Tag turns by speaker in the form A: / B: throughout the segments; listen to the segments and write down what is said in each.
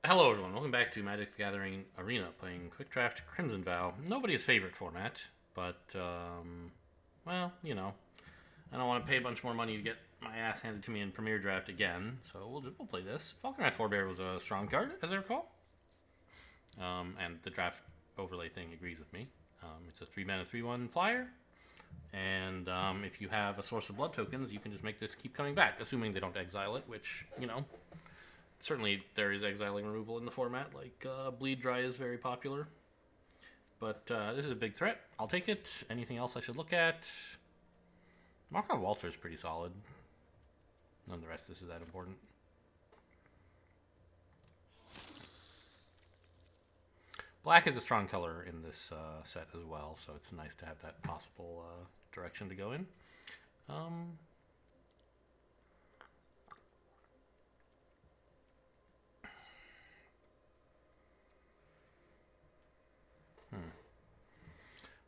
A: Hello, everyone. Welcome back to Magic the Gathering Arena, playing Quick Draft Crimson Vow. Nobody's favorite format, but, well, I don't want to pay a bunch more money to get my ass handed to me in Premier Draft again, so we'll play this. Falconrat Forebear was a strong card, as I recall, and the draft overlay thing agrees with me. It's a 3-mana 3/1 flyer, and if you have a source of blood tokens, you can just make this keep coming back, assuming they don't exile it, which, certainly there is exiling removal in the format, like Bleed Dry is very popular. But this is a big threat. I'll take it. Anything else I should look at? Markov Waltzer is pretty solid. None of the rest of this is that important. Black is a strong color in this set as well, so it's nice to have that possible direction to go in.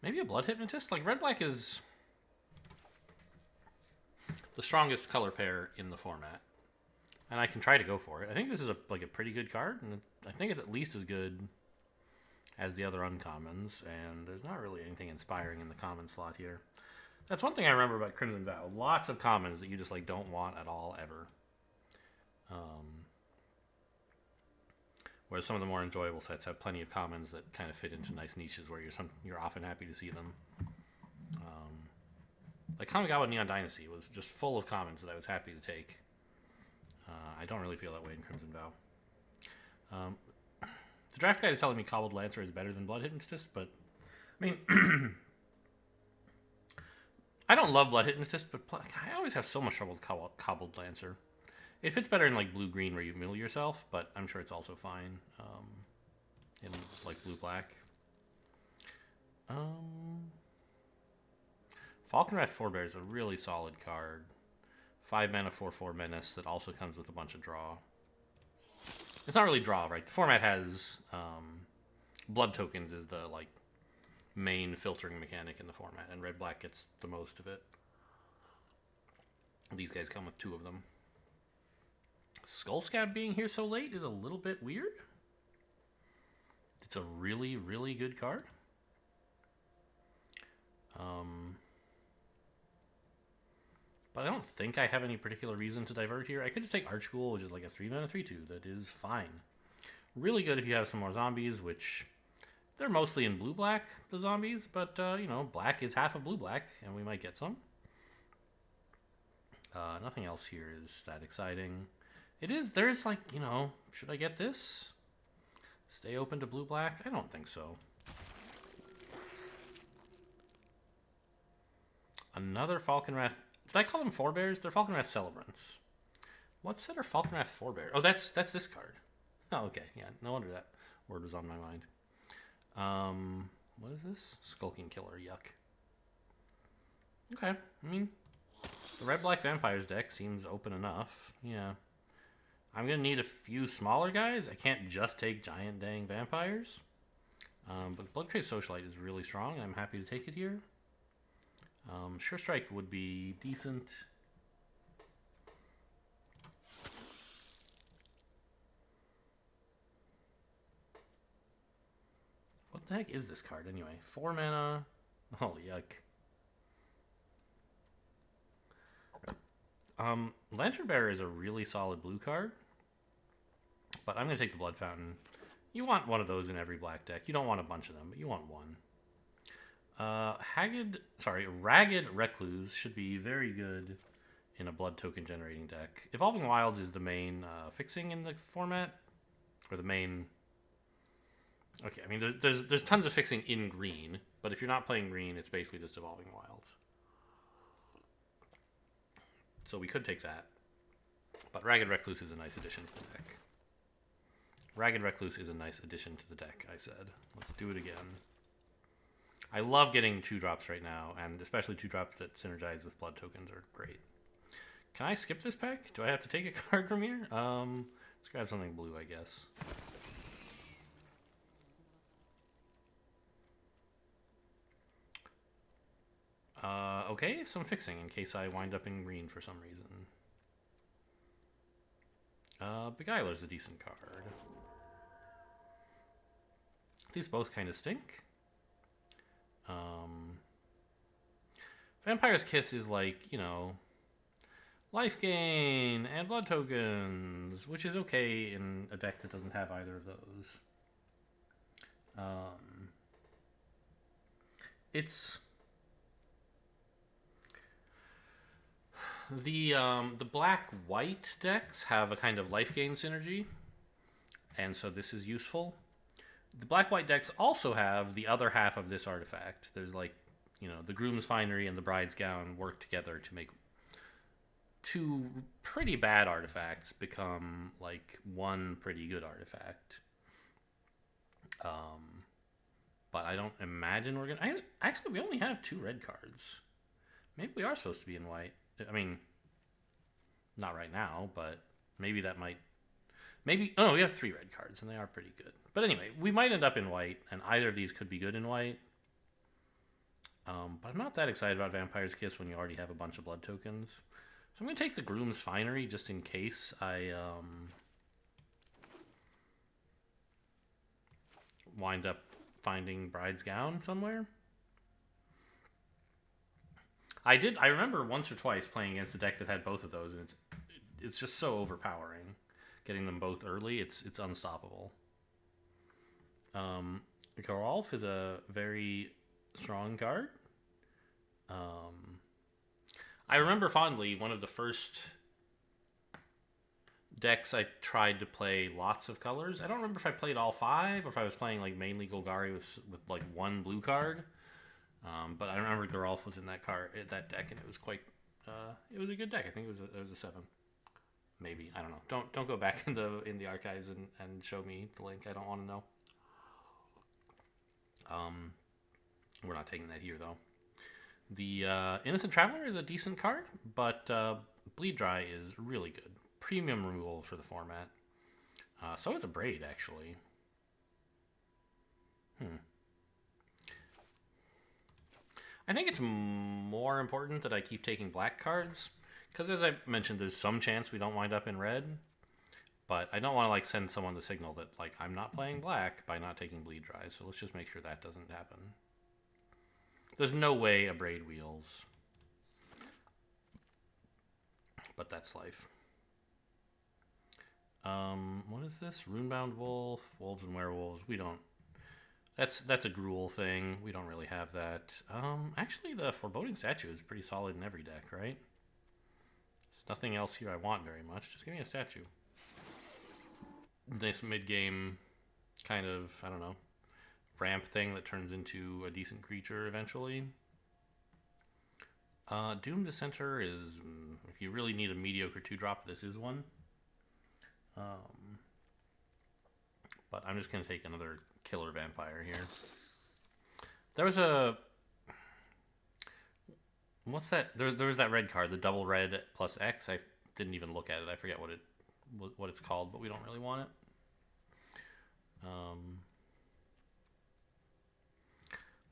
A: Maybe a Blood Hypnotist? Like, Red-Black is the strongest color pair in the format. And I can try to go for it. I think this is a pretty good card, and I think it's at least as good as the other uncommons, and there's not really anything inspiring in the common slot here. That's one thing I remember about Crimson Vow. Lots of commons that you just don't want at all, ever. Whereas some of the more enjoyable sets have plenty of commons that kind of fit into nice niches where you're often happy to see them. Like Kamigawa Neon Dynasty was just full of commons that I was happy to take. I don't really feel that way in Crimson Vow. The draft guide is telling me Cobbled Lancer is better than Blood Hypnotist, but I mean, I don't love Blood Hypnotist, but I always have so much trouble with Cobbled Lancer. It fits better in blue-green where you mill yourself, but I'm sure it's also fine in blue-black. Falconwrath Forebear is a really solid card. 5-mana 4/4 Menace that also comes with a bunch of draw. It's not really draw, right? The format has blood tokens is the main filtering mechanic in the format, and red-black gets the most of it. These guys come with 2 of them. Skullscab being here so late is a little bit weird. It's a really, really good card. But I don't think I have any particular reason to divert here. I could just take Archghoul, which is like a 3-mana 3/2. That is fine. Really good if you have some more zombies, which they're mostly in blue-black, the zombies. But, black is half of blue-black, and we might get some. Nothing else here is that exciting. There's should I get this? Stay open to blue-black? I don't think so. Another Falconwrath. Did I call them Forebears? They're Falconwrath Celebrants. What set are Falconwrath Forebear? Oh, that's this card. Oh, okay. Yeah, no wonder that word was on my mind. What is this? Skulking Killer. Yuck. Okay. I mean, the red-black vampires deck seems open enough. Yeah. I'm going to need a few smaller guys. I can't just take giant dang vampires. But Bloodcrazed Socialite is really strong, and I'm happy to take it here. Sure Strike would be decent. What the heck is this card anyway? 4 mana. Oh, yuck. Lantern Bearer is a really solid blue card. But I'm going to take the Blood Fountain. You want one of those in every black deck. You don't want a bunch of them, but you want one. Ragged Recluse should be very good in a blood token generating deck. Evolving Wilds is the main fixing in the format, or the main. Okay, I mean there's tons of fixing in green, but if you're not playing green, it's basically just Evolving Wilds. So we could take that, but Ragged Recluse is a nice addition to the deck. Ragged Recluse is a nice addition to the deck. I said, let's do it again. I love getting 2-drops right now, and especially 2-drops that synergize with blood tokens are great. Can I skip this pack? Do I have to take a card from here? Let's grab something blue, I guess. Okay, some fixing in case I wind up in green for some reason. Beguiler's a decent card. These both kind of stink. Vampire's Kiss is like, you know, life gain and blood tokens, which is okay in a deck that doesn't have either of those. It's the black-white decks have a kind of life gain synergy, and so this is useful. The black-white decks also have the other half of this artifact. There's like, you know, the Groom's Finery and the Bride's Gown work together to make two pretty bad artifacts become like one pretty good artifact. But I don't imagine we're gonna. Actually, we only have 2 red cards. Maybe we are supposed to be in white. I mean, not right now, but maybe that might. Maybe. Oh no, we have 3 red cards, and they are pretty good. But anyway, we might end up in white, and either of these could be good in white. But I'm not that excited about Vampire's Kiss when you already have a bunch of blood tokens. So I'm going to take the Groom's Finery just in case I wind up finding Bride's Gown somewhere. I remember once or twice playing against a deck that had both of those, and it's just so overpowering. Getting them both early, it's unstoppable. Geralf is a very strong card. I remember fondly one of the first decks I tried to play lots of colors. I don't remember if I played all 5 or if I was playing like mainly Golgari with like 1 blue card. But I remember Geralf was in that deck, and it was quite. It was a good deck. I think it was a 7. Maybe, I don't know. Don't go back in the archives and show me the link. I don't want to know. We're not taking that here though. The Innocent Traveler is a decent card, but Bleed Dry is really good. Premium removal for the format. So is a Braid, actually. I think it's more important that I keep taking black cards, because as I mentioned, there's some chance we don't wind up in red. But I don't want to like send someone the signal that like I'm not playing black by not taking Bleed Dry. So let's just make sure that doesn't happen. There's no way a Braid wheels. But that's life. What is this? Runebound Wolf, Wolves and Werewolves. We don't. That's a Gruul thing. We don't really have that. Actually, the Foreboding Statue is pretty solid in every deck, right? There's nothing else here I want very much. Just give me a statue. Nice mid-game kind of, I don't know, ramp thing that turns into a decent creature eventually. Doom Dissenter is, if you really need a mediocre 2-drop, this is one. But I'm just going to take another killer vampire here. There was a... What's that? There was that red card, the double red plus X. I didn't even look at it. I forget what it's called, but we don't really want it.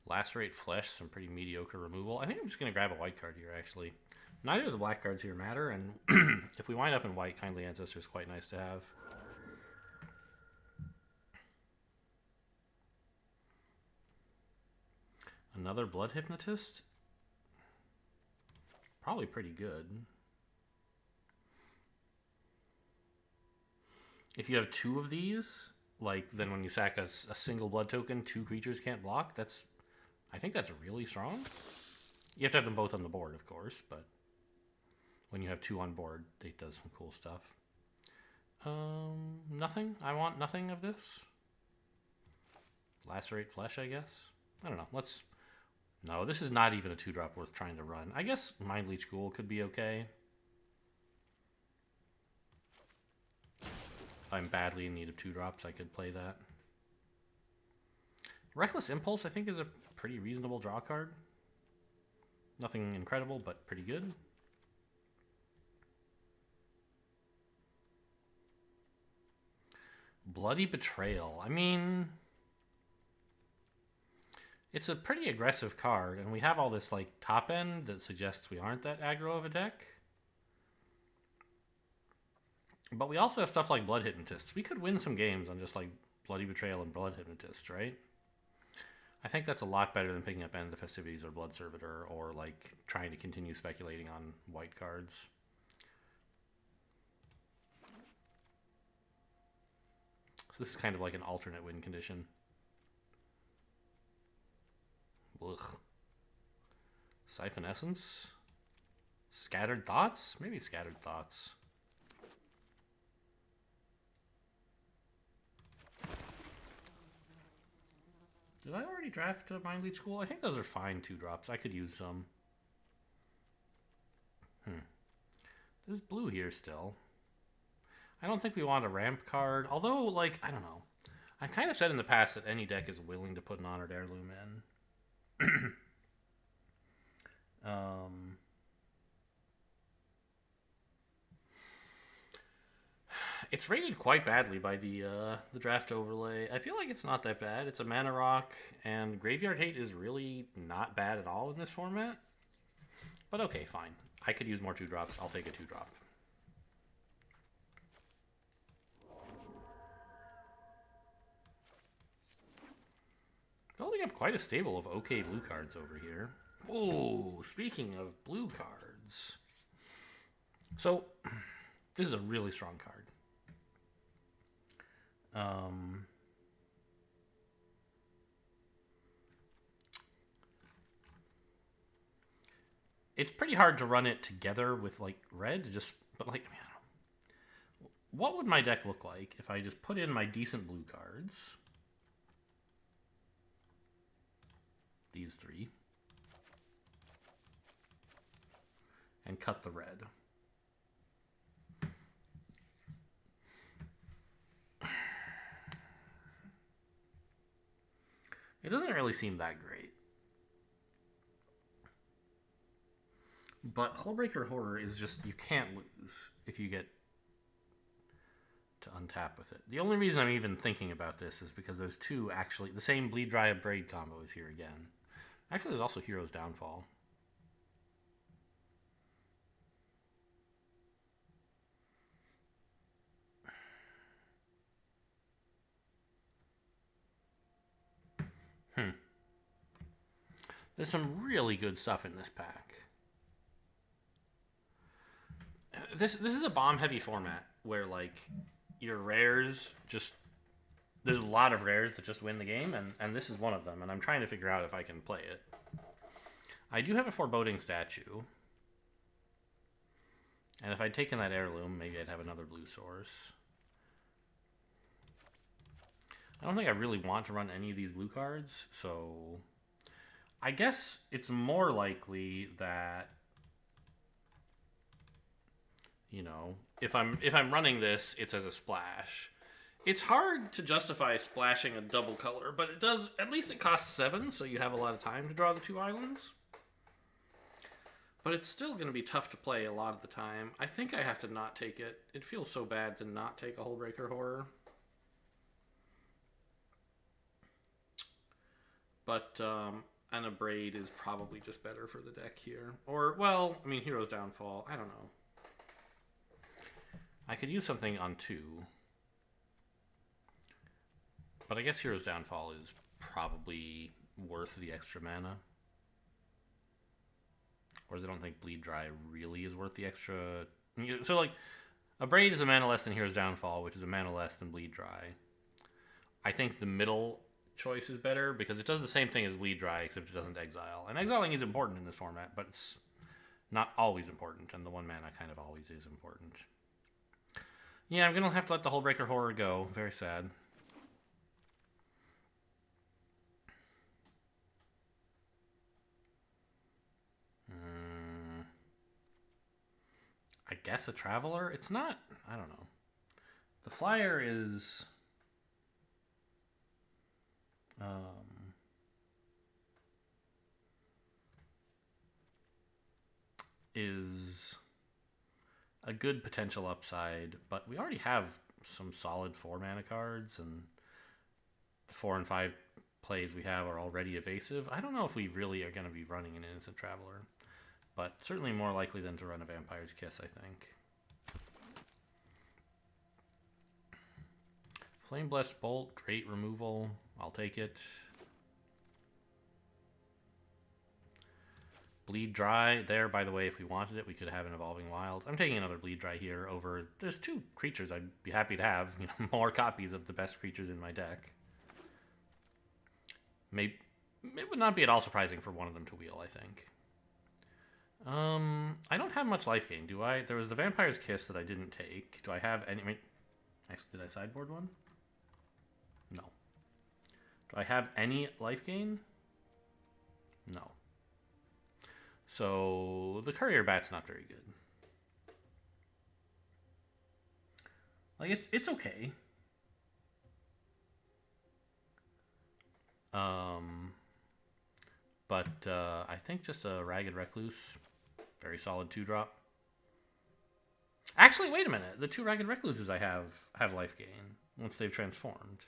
A: Lacerate Flesh, some pretty mediocre removal. I think I'm just going to grab a white card here, actually. Neither of the black cards here matter, and if we wind up in white, Kindly Ancestor is quite nice to have. Another Blood Hypnotist? Probably pretty good. If you have 2 of these, like, then when you sack a single blood token, 2 creatures can't block. I think that's really strong. You have to have them both on the board, of course, but when you have 2 on board, it does some cool stuff. Nothing? I want nothing of this. Lacerate Flesh, I guess? I don't know. No, this is not even a 2-drop worth trying to run. I guess Mind Leech Ghoul could be okay. If I'm badly in need of 2-drops, I could play that. Reckless Impulse, I think, is a pretty reasonable draw card. Nothing incredible, but pretty good. Bloody Betrayal. I mean, it's a pretty aggressive card, and we have all this like top end that suggests we aren't that aggro of a deck. But we also have stuff like Blood Hypnotists. We could win some games on just like Bloody Betrayal and Blood Hypnotist, right? I think that's a lot better than picking up End of the Festivities or Blood Servitor, or like trying to continue speculating on white cards. So this is kind of like an alternate win condition. Ugh. Siphon Essence? Scattered Thoughts? Maybe Scattered Thoughts. Did I already draft a Mind Lead School? I think those are fine 2-drops. I could use some. There's blue here still. I don't think we want a ramp card. Although, like, I don't know. I've kind of said in the past that any deck is willing to put an Honored Heirloom in. It's rated quite badly by the draft overlay. I feel like it's not that bad. It's a mana rock, and Graveyard Hate is really not bad at all in this format. But okay, fine. I could use more 2-drops. I'll take a 2-drop. Building up quite a stable of okay blue cards over here. Oh, speaking of blue cards. So, this is a really strong card. It's pretty hard to run it together with like red, but like, I mean, I don't know. What would my deck look like if I just put in my decent blue cards? These 3. And cut the red. It doesn't really seem that great. But Hullbreaker Horror is just, you can't lose if you get to untap with it. The only reason I'm even thinking about this is because those 2 actually, the same Bleed Dry Braid combo is here again. Actually, there's also Hero's Downfall. There's some really good stuff in this pack. This is a bomb-heavy format where, like, your rares just... There's a lot of rares that just win the game, and this is one of them, and I'm trying to figure out if I can play it. I do have a Foreboding Statue. And if I'd taken that Heirloom, maybe I'd have another blue source. I don't think I really want to run any of these blue cards, so... I guess it's more likely that, you know, if I'm running this, it's as a splash. It's hard to justify splashing a double color, but it does, at least it costs 7, so you have a lot of time to draw the 2 islands. But it's still going to be tough to play a lot of the time. I think I have to not take it. It feels so bad to not take a Hullbreaker Horror. But, and a Braid is probably just better for the deck here. Or, well, I mean, Hero's Downfall. I don't know. I could use something on 2. But I guess Hero's Downfall is probably worth the extra mana. Whereas I don't think Bleed Dry really is worth the extra... So, like, a Braid is a mana less than Hero's Downfall, which is a mana less than Bleed Dry. I think the middle choice is better because it does the same thing as Bleed Dry, except it doesn't exile. And exiling is important in this format, but it's not always important, and the 1 mana kind of always is important. Yeah, I'm going to have to let the Hullbreaker Horror go. Very sad. I guess a Traveler? It's not... I don't know. The flyer is... is a good potential upside, but we already have some solid 4 mana cards, and the 4 and 5 plays we have are already evasive. I don't know if we really are going to be running an Innocent Traveler, but certainly more likely than to run a Vampire's Kiss, I think. Flame Blessed Bolt, great removal. I'll take it. Bleed Dry there, by the way, if we wanted it, we could have an Evolving Wilds. I'm taking another Bleed Dry here over... There's 2 creatures I'd be happy to have. You know, more copies of the best creatures in my deck. Maybe it would not be at all surprising for one of them to wheel, I think. I don't have much life gain, do I? There was the Vampire's Kiss that I didn't take. Do I have any... Actually, did I sideboard one? No. Do I have any life gain? No. So, the Courier Bat's not very good. Like, it's okay. But I think just a Ragged Recluse, very solid 2-drop. Actually, wait a minute. The 2 Ragged Recluses I have life gain once they've transformed.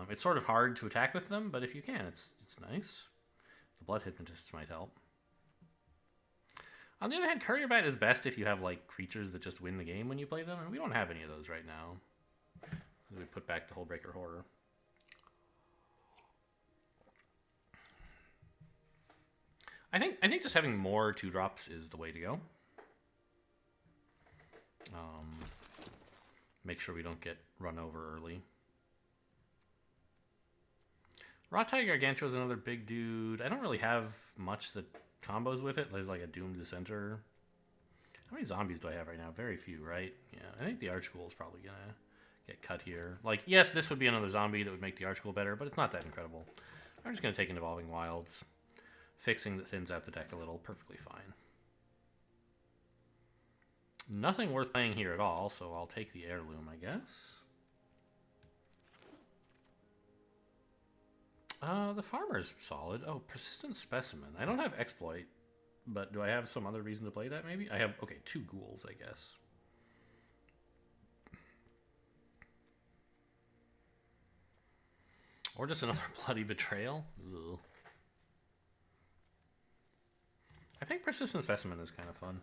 A: It's sort of hard to attack with them, but if you can, it's nice. The Blood Hypnotists might help. On the other hand, Courier Bat is best if you have like creatures that just win the game when you play them, and we don't have any of those right now. We put back the Hullbreaker Horror. I think just having more 2-drops is the way to go. Make sure we don't get run over early. Raw Tiger Gargantua is another big dude. I don't really have much that combos with it. There's like a Doomed Dissenter. How many zombies do I have right now? Very few, right? Yeah, I think the Archghoul is probably going to get cut here. Like, yes, this would be another zombie that would make the Archghoul better, but it's not that incredible. I'm just going to take an Evolving Wilds. Fixing that thins out the deck a little, perfectly fine. Nothing worth playing here at all, so I'll take the Heirloom, I guess. The Farmer's solid. Oh, Persistent Specimen. I don't have Exploit, but do I have some other reason to play that, maybe? I have, okay, 2 ghouls, I guess. Or just another Bloody Betrayal. Ugh. I think Persistent Specimen is kind of fun.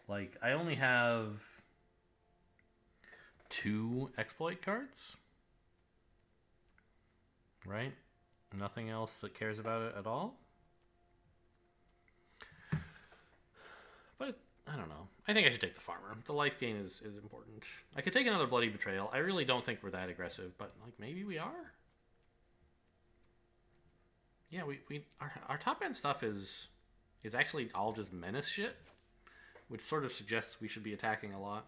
A: Like, I only have 2 exploit cards. Right? Nothing else that cares about it at all. But, I don't know. I think I should take the Farmer. The life gain is important. I could take another Bloody Betrayal. I really don't think we're that aggressive, but, like, maybe we are? Yeah, our top end stuff is actually all just menace shit, which sort of suggests we should be attacking a lot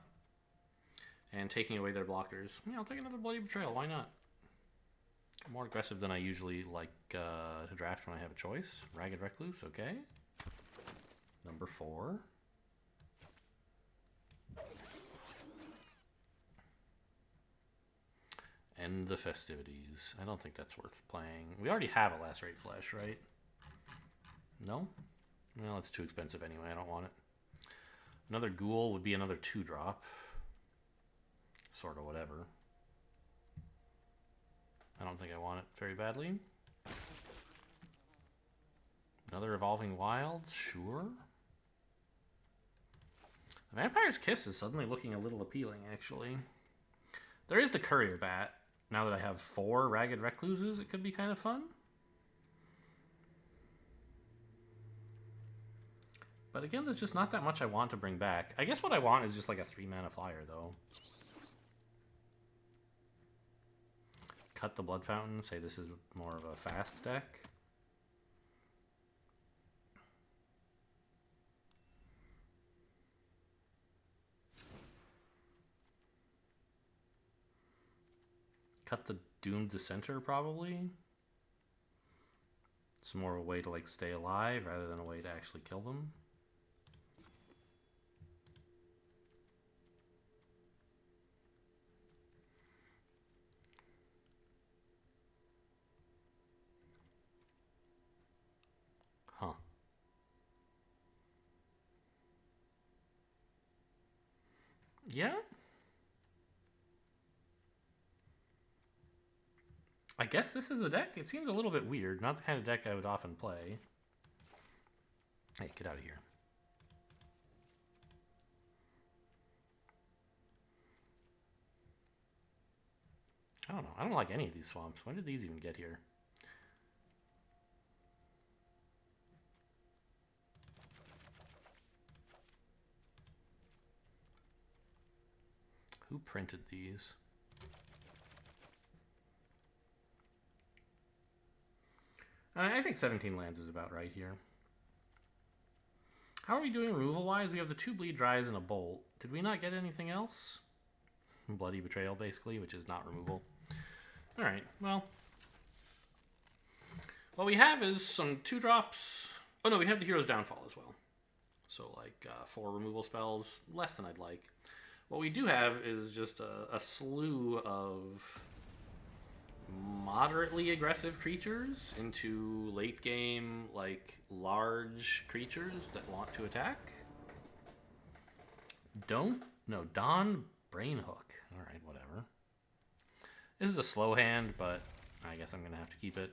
A: and taking away their blockers. Yeah, I'll take another Bloody Betrayal. Why not? More aggressive than I usually like to draft when I have a choice. Ragged Recluse, okay. Number 4. End the festivities. I don't think that's worth playing. We already have a Lacerate Flesh, right? No? Well, it's too expensive anyway. I don't want it. Another Ghoul would be another 2-drop. Sort of whatever. I don't think I want it very badly. Another Evolving Wilds, sure. The Vampire's Kiss is suddenly looking a little appealing, actually. There is the Courier Bat. Now that I have 4 Ragged Recluses, it could be kind of fun. But again, there's just not that much I want to bring back. I guess what I want is just like a 3-mana flyer, though. Cut the Blood Fountain, say this is more of a fast deck. Cut the Doomed Dissenter, probably. It's more a way to like stay alive rather than a way to actually kill them. Huh. Yeah? I guess this is the deck. It seems a little bit weird. Not the kind of deck I would often play. Hey, get out of here. I don't know. I don't like any of these swamps. When did these even get here? Who printed these? I think 17 lands is about right here. How are we doing removal-wise? We have the 2 bleed dries and a bolt. Did we not get anything else? Bloody Betrayal, basically, which is not removal. Alright, well. What we have is some 2-drops. Oh no, we have the Hero's Downfall as well. So, like, 4 removal spells. Less than I'd like. What we do have is just a slew of moderately aggressive creatures into late game, like, large creatures that want to attack. Don Brainhook. Alright, whatever. This is a slow hand, but I guess I'm going to have to keep it.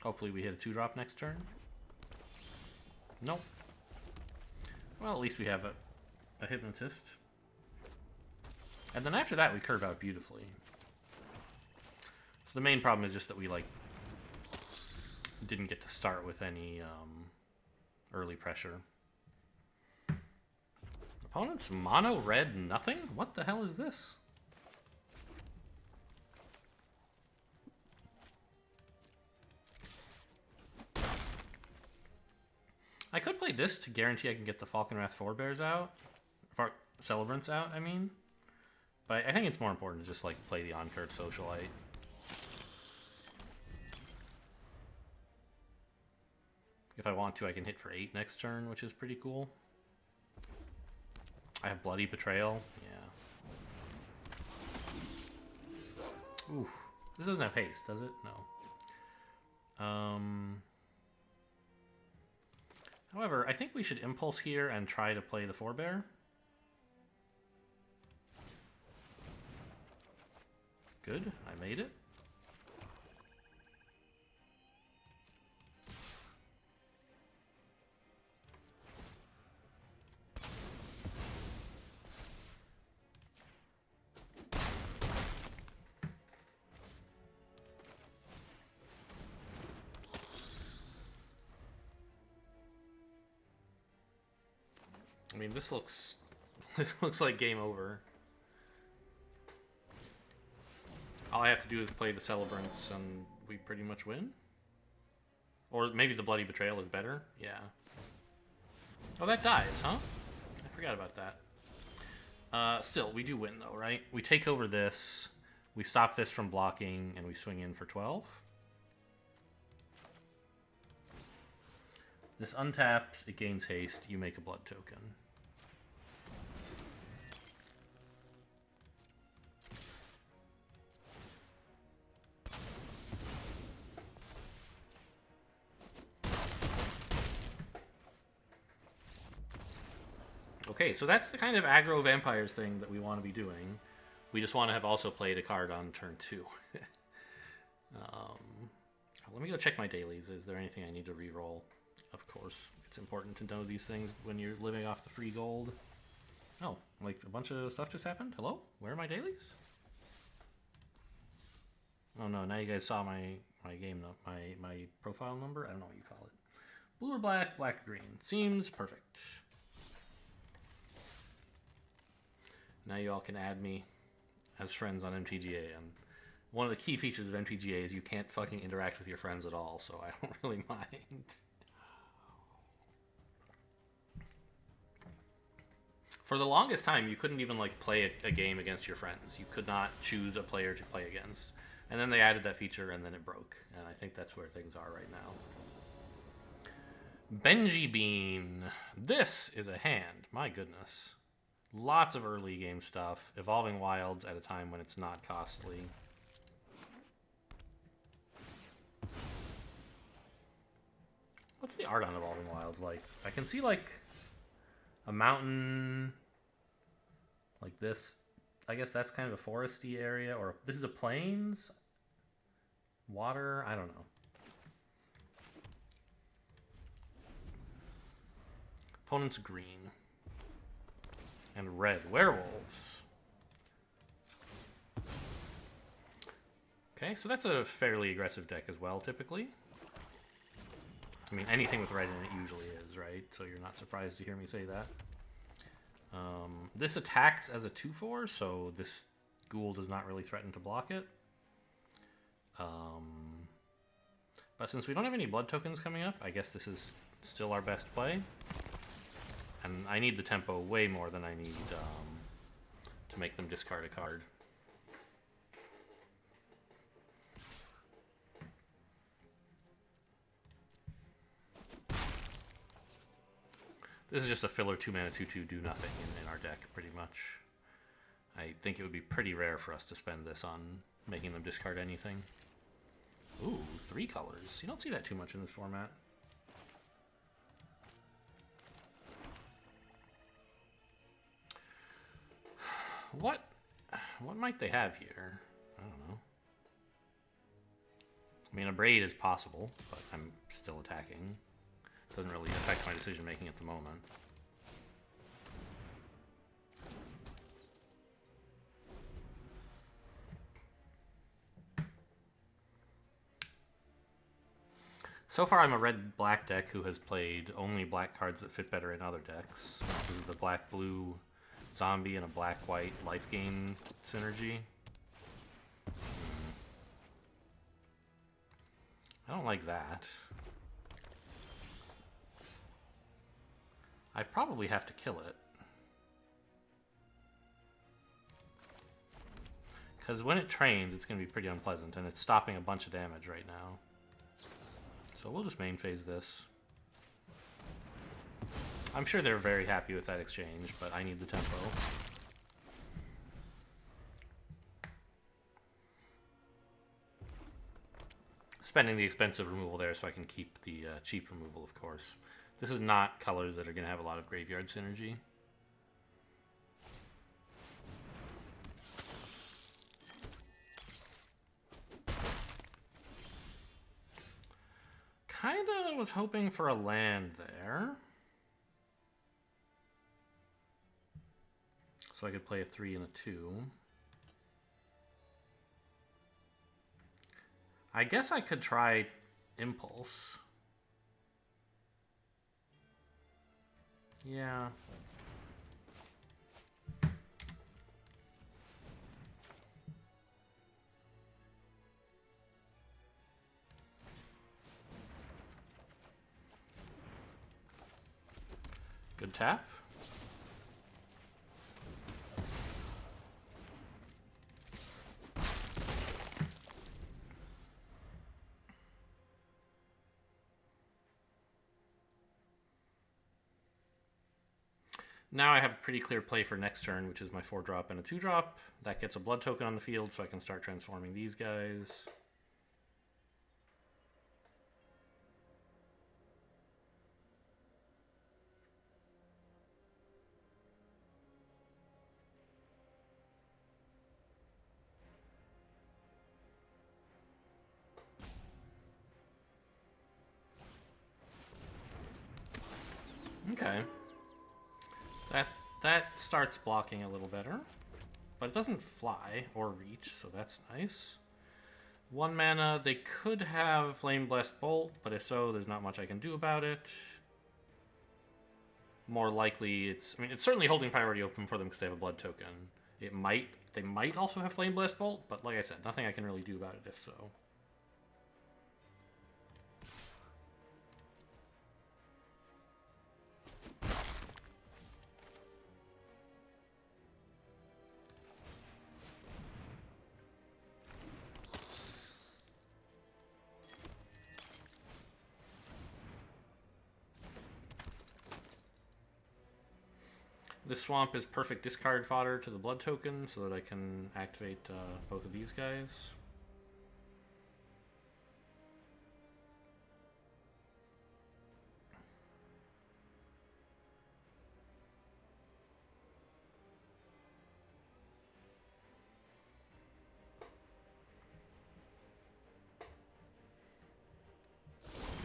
A: Hopefully we hit a 2-drop next turn. Nope. Well, at least we have a Hypnotist. And then after that, we curve out beautifully. So the main problem is just that we, like, didn't get to start with any early pressure. Opponent's mono red nothing? What the hell is this? I could play this to guarantee I can get the Falconwrath Forebears out. Celebrants out, I mean. But I think it's more important to just, like, play the on-curve Socialite. If I want to, I can hit for 8 next turn, which is pretty cool. I have Bloody Betrayal. Yeah. Oof. This doesn't have haste, does it? No. However, I think we should Impulse here and try to play the Forebear. Good, I made it. I mean, this looks like game over. All I have to do is play the Celebrants and we pretty much win. Or maybe the Bloody Betrayal is better. Yeah. Oh, that dies, huh? I forgot about that. Still, we do win though, right? We take over this, we stop this from blocking, and we swing in for 12. This untaps, it gains haste, you make a blood token. Okay, so that's the kind of aggro vampires thing that we want to be doing. We just want to have also played a card on turn 2. Let me go check my dailies. Is there anything I need to re-roll? Of course, it's important to know these things when you're living off the free gold. Oh, like a bunch of stuff just happened? Hello? Where are my dailies? Oh no, now you guys saw my game, my profile number? I don't know what you call it. Blue or black, black or green. Seems perfect. Now you all can add me as friends on MTGA. And one of the key features of MTGA is you can't fucking interact with your friends at all, so I don't really mind. For the longest time, you couldn't even like play a game against your friends. You could not choose a player to play against. And then they added that feature and then it broke. And I think that's where things are right now. Benji Bean. This is a hand. My goodness. Lots of early game stuff. Evolving Wilds at a time when it's not costly. What's the art on Evolving Wilds like? I can see like a mountain like this. I guess that's kind of a foresty area, or this is a plains? Water? I don't know. Opponent's green. And red werewolves. Okay, so that's a fairly aggressive deck as well, typically. I mean, anything with red in it usually is, right? So you're not surprised to hear me say that. This attacks as a 2/4, so this ghoul does not really threaten to block it. But since we don't have any blood tokens coming up, I guess this is still our best play. And I need the tempo way more than I need to make them discard a card. This is just a filler 2-mana 2/2 do nothing in our deck, pretty much. I think it would be pretty rare for us to spend this on making them discard anything. Ooh, 3 colors. You don't see that too much in this format. What might they have here? I don't know. I mean, a braid is possible, but I'm still attacking. Doesn't really affect my decision making at the moment. So far, I'm a red-black deck who has played only black cards that fit better in other decks. This is the black-blue zombie and a black-white life gain synergy. I don't like that. I probably have to kill it. Because when it trains, it's going to be pretty unpleasant, and it's stopping a bunch of damage right now. So we'll just main phase this. I'm sure they're very happy with that exchange, but I need the tempo. Spending the expensive removal there so I can keep the cheap removal, of course. This is not colors that are going to have a lot of graveyard synergy. Kinda was hoping for a land there. So I could play a 3 and a 2. I guess I could try Impulse. Yeah. Good tap. Now I have a pretty clear play for next turn, which is my 4-drop and a 2-drop. That gets a blood token on the field, so I can start transforming these guys. Okay. That starts blocking a little better, but it doesn't fly or reach, so that's nice. 1 mana, they could have Flame Blessed Bolt, but if so, there's not much I can do about it. More likely, it's certainly holding priority open for them because they have a blood token. They might also have Flame Blessed Bolt, but like I said, nothing I can really do about it if so. This swamp is perfect discard fodder to the blood token so that I can activate both of these guys.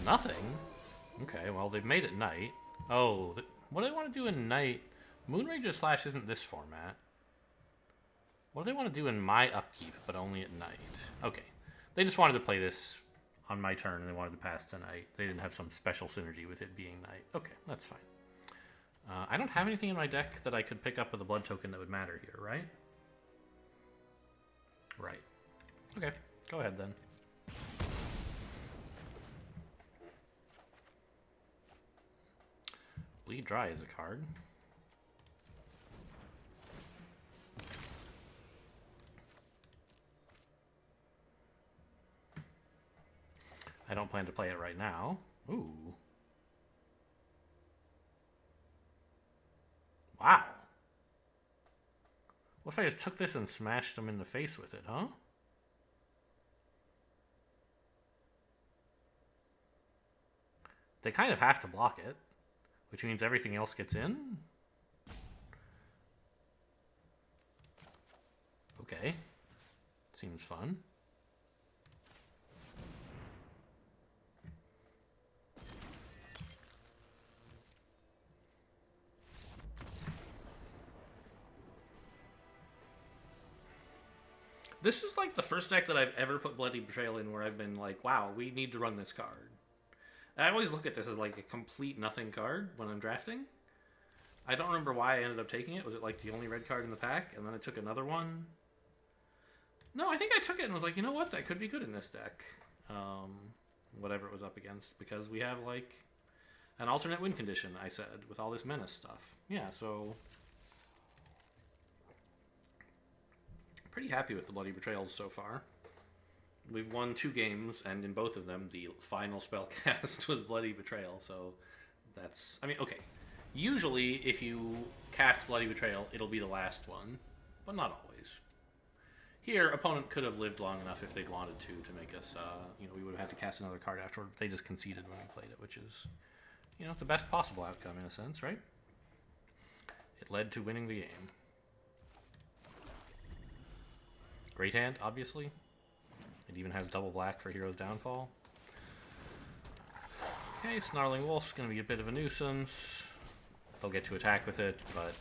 A: Nothing? Okay, well, they've made it night. Oh, what do they want to do in night? Moonrager Slash isn't this format. What do they want to do in my upkeep, but only at night? Okay, They just wanted to play this on my turn, and they wanted to pass tonight. They didn't have some special synergy with it being night. Okay, that's fine. I don't have anything in my deck that I could pick up with a blood token that would matter here, right? Right. Okay, go ahead then. Bleed Dry is a card. I don't plan to play it right now. Ooh. Wow. What if I just took this and smashed them in the face with it, huh? They kind of have to block it, which means everything else gets in? Okay. Seems fun. This is like the first deck that I've ever put Bloody Betrayal in where I've been like, wow, we need to run this card. I always look at this as like a complete nothing card when I'm drafting. I don't remember why I ended up taking it. Was it like the only red card in the pack? And then I took another one. No, I think I took it and was like, you know what? That could be good in this deck. Whatever it was up against. Because we have like an alternate win condition, I said, with all this menace stuff. Yeah, so... pretty happy with the Bloody Betrayals so far. We've won 2 games, and in both of them, the final spell cast was Bloody Betrayal, so that's... I mean, okay. Usually, if you cast Bloody Betrayal, it'll be the last one, but not always. Here, opponent could have lived long enough if they'd wanted to make us, you know, we would have had to cast another card afterward. They just conceded when we played it, which is, you know, the best possible outcome in a sense, right? It led to winning the game. Great hand, obviously. It even has double black for Hero's Downfall. Okay, Snarling Wolf's going to be a bit of a nuisance. They'll get to attack with it, but...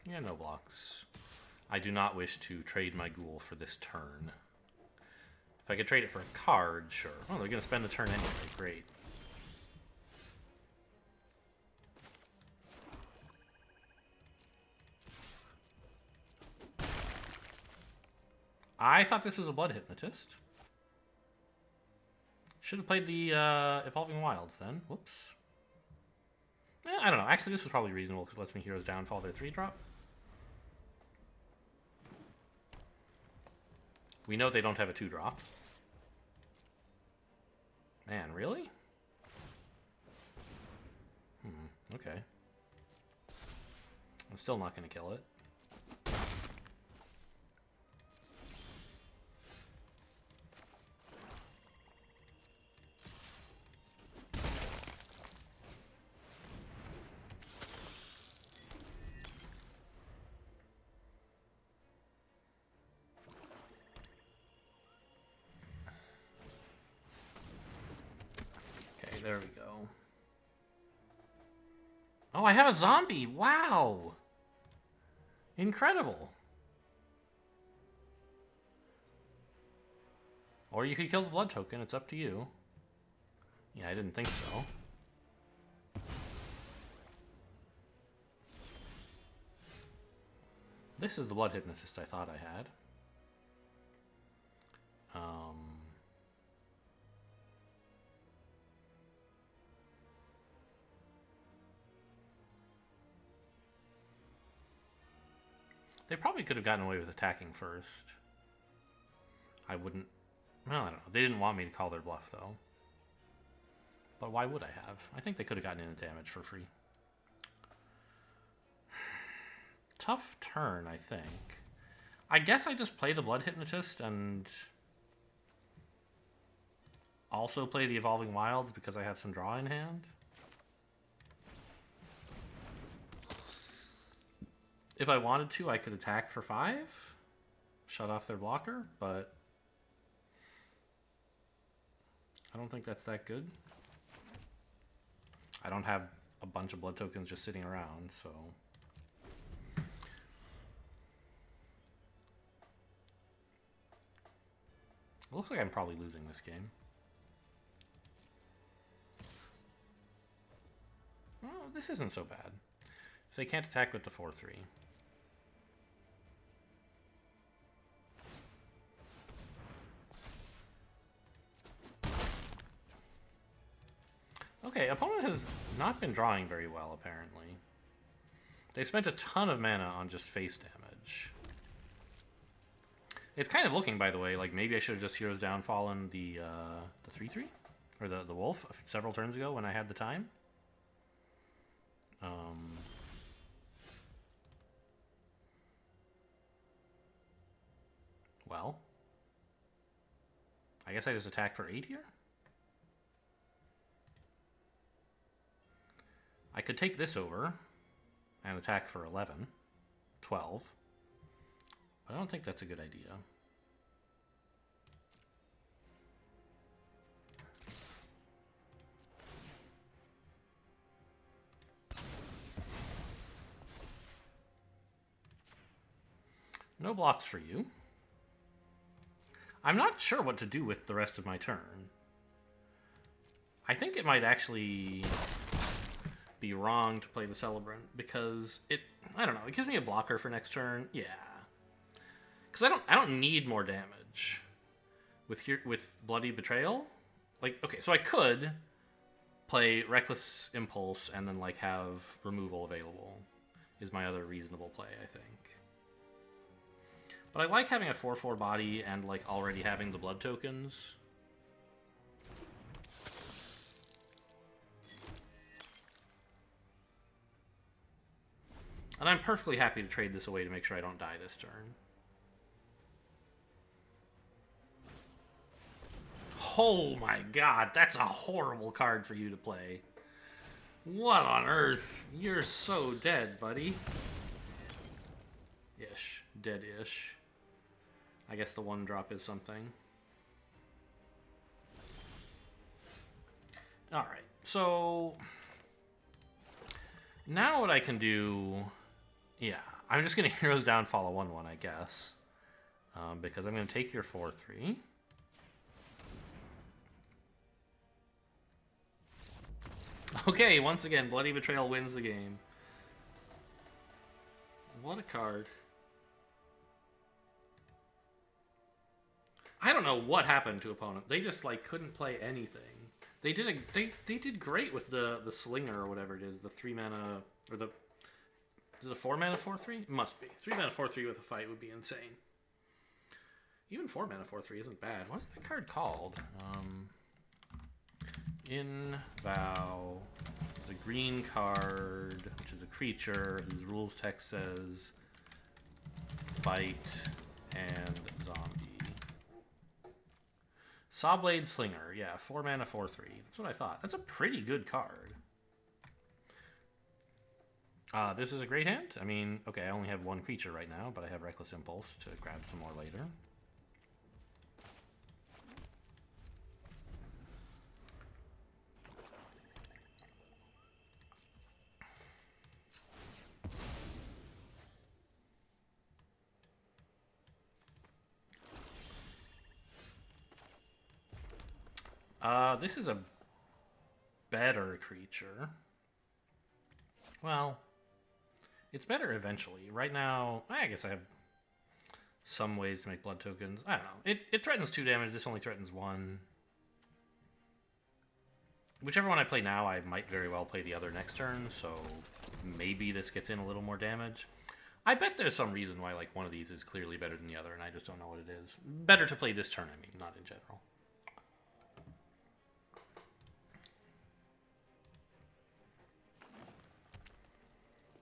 A: yeah, no blocks. I do not wish to trade my Ghoul for this turn. If I could trade it for a card, sure. Oh, they're going to spend the turn anyway. Great. I thought this was a Blood Hypnotist. Should have played the Evolving Wilds then. Whoops. I don't know. Actually, this is probably reasonable because it lets me Hero's Downfall their 3-drop. We know they don't have a 2-drop. Man, really? Okay. I'm still not going to kill it. There we go. Oh, I have a zombie! Wow! Incredible! Or you could kill the blood token, it's up to you. Yeah, I didn't think so. This is the Blood Hypnotist I thought I had. They probably could have gotten away with attacking first. I wouldn't... well, I don't know. They didn't want me to call their bluff, though. But why would I have? I think they could have gotten into damage for free. Tough turn, I think. I guess I just play the Blood Hypnotist and... also play the Evolving Wilds because I have some draw in hand. If I wanted to, I could attack for 5, shut off their blocker, but I don't think that's that good. I don't have a bunch of blood tokens just sitting around, so... It looks like I'm probably losing this game. Well, this isn't so bad. If they can't attack with the 4-3. Okay, opponent has not been drawing very well, apparently. They spent a ton of mana on just face damage. It's kind of looking, by the way, like maybe I should have just Heroes Down fallen the 3-3? Or the Wolf several turns ago when I had the time. Well, I guess I just attack for 8 here? I could take this over and attack for 11, 12, but I don't think that's a good idea. No blocks for you. I'm not sure what to do with the rest of my turn. I think it might actually be wrong to play the Celebrant because I don't know, it gives me a blocker for next turn. Yeah. Because I don't need more damage with Bloody Betrayal. Like, okay, so I could play Reckless Impulse and then like have removal available is my other reasonable play, I think. But I like having a 4/4 body and like already having the blood tokens. And I'm perfectly happy to trade this away to make sure I don't die this turn. Oh my god, that's a horrible card for you to play. What on earth? You're so dead, buddy. Ish. Dead-ish. I guess the 1-drop is something. Alright, so... now what I can do... yeah, I'm just going to Heroes Down, fall a 1/1, I guess. Because I'm going to take your 4/3. Okay, once again, Bloody Betrayal wins the game. What a card. I don't know what happened to opponent. They just like couldn't play anything. They did great with the Slinger or whatever it is, the 3 mana or the is it a 4 mana 4/3? It must be. 3 mana 4/3 with a fight would be insane. Even 4 mana 4/3 isn't bad. What's that card called? In VOW is a green card, which is a creature whose rules text says fight and zombie. Sawblade Slinger, yeah, 4 mana 4/3. That's what I thought. That's a pretty good card. This is a great hand. I mean, okay, I only have 1 creature right now, but I have Reckless Impulse to grab some more later. This is a better creature. Well, it's better eventually. Right now, I guess I have some ways to make blood tokens. I don't know. It threatens 2 damage. This only threatens 1. Whichever one I play now, I might very well play the other next turn, so maybe this gets in a little more damage. I bet there's some reason why like one of these is clearly better than the other, and I just don't know what it is. Better to play this turn, I mean, not in general.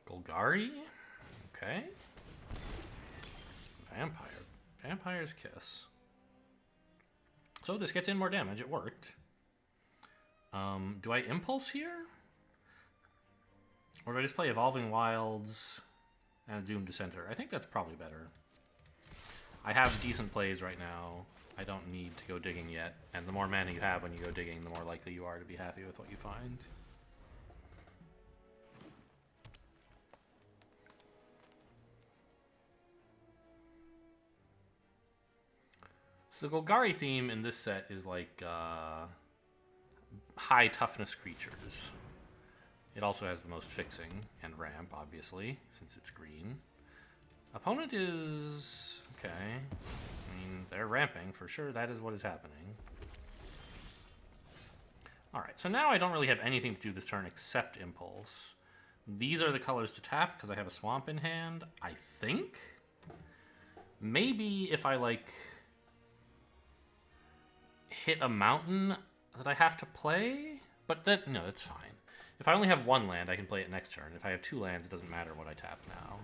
A: Golgari? Okay. Vampire. Vampire's Kiss. So this gets in more damage. It worked. Do I Impulse here? Or do I just play Evolving Wilds and a Doom Dissenter? I think that's probably better. I have decent plays right now. I don't need to go digging yet. And the more mana you have when you go digging, the more likely you are to be happy with what you find. So the Golgari theme in this set is like high toughness creatures. It also has the most fixing and ramp, obviously, since it's green. Opponent is... okay. I mean, they're ramping, for sure. That is what is happening. Alright, so now I don't really have anything to do this turn except Impulse. These are the colors to tap, because I have a Swamp in hand, I think? Maybe if I, like, hit a mountain that I have to play? But then, no, that's fine. If I only have one land, I can play it next turn. If I have two lands, it doesn't matter what I tap now.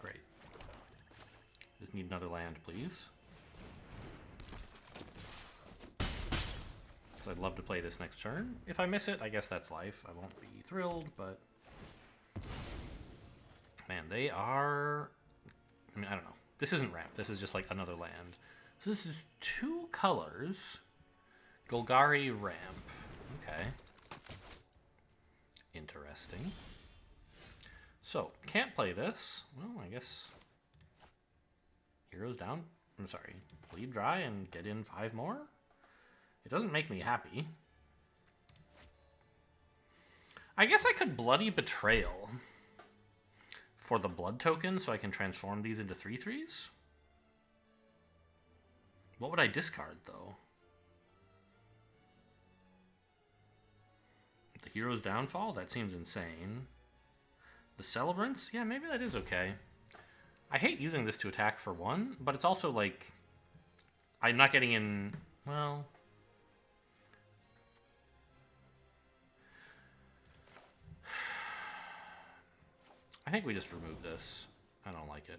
A: Great. Just need another land, please. So I'd love to play this next turn. If I miss it, I guess that's life. I won't be thrilled, but... man, they are... I mean, I don't know. This isn't ramp. This is just like another land. So this is two colors. Golgari ramp. Okay. Interesting. So, can't play this. Well, I guess... Heroes down. I'm sorry. Bleed dry and get in 5 more? It doesn't make me happy. I guess I could Bloody Betrayal for the blood token so I can transform these into 3/3s. What would I discard, though? The Hero's Downfall? That seems insane. The Celebrants? Yeah, maybe that is okay. I hate using this to attack for 1, but it's also like... I'm not getting in... well... I think we just remove this. I don't like it.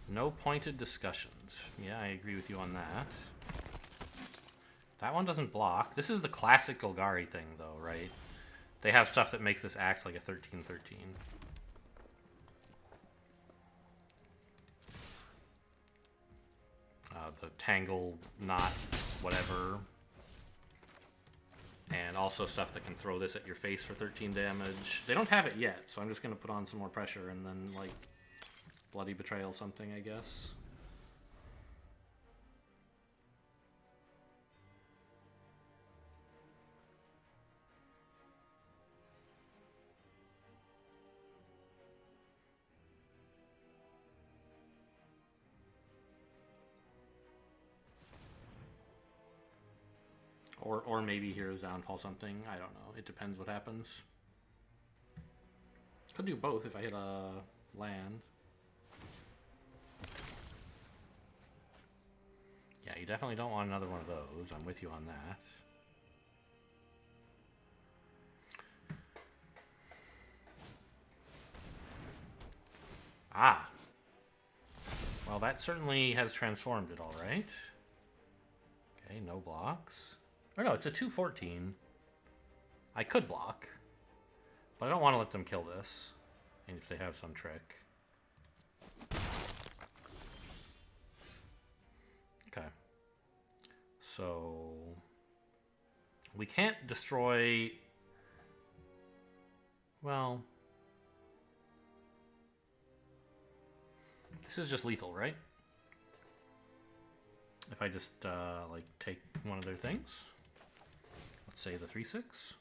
A: No pointed discussions. Yeah, I agree with you on that. That one doesn't block. This is the classic Golgari thing, though, right? They have stuff that makes this act like a 13/13. The Tangle, Knot, whatever. And also stuff that can throw this at your face for 13 damage. They don't have it yet, so I'm just going to put on some more pressure and then, like, Bloody Betrayal something, I guess. Or maybe Hero's Downfall something. I don't know. It depends what happens. Could do both if I hit a land. Yeah, you definitely don't want another one of those. I'm with you on that. Ah. Well, that certainly has transformed it all right. Okay, no blocks. Or no, it's a 2/14. I could block, but I don't want to let them kill this. And if they have some trick. Okay. So we can't destroy... well... this is just lethal, right? If I just, like, take one of their things. Let's say the 3/6.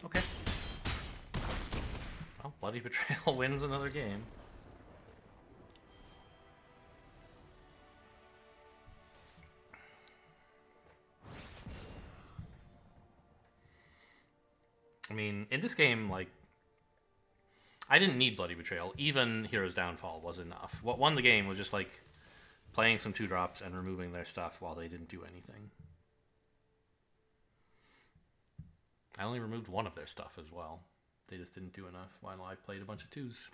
A: Okay. Well, Bloody Betrayal wins another game. I mean, in this game, like, I didn't need Bloody Betrayal. Even Hero's Downfall was enough. What won the game was just, like, playing some 2-drops and removing their stuff while they didn't do anything. I only removed one of their stuff as well. They just didn't do enough while I played a bunch of 2s.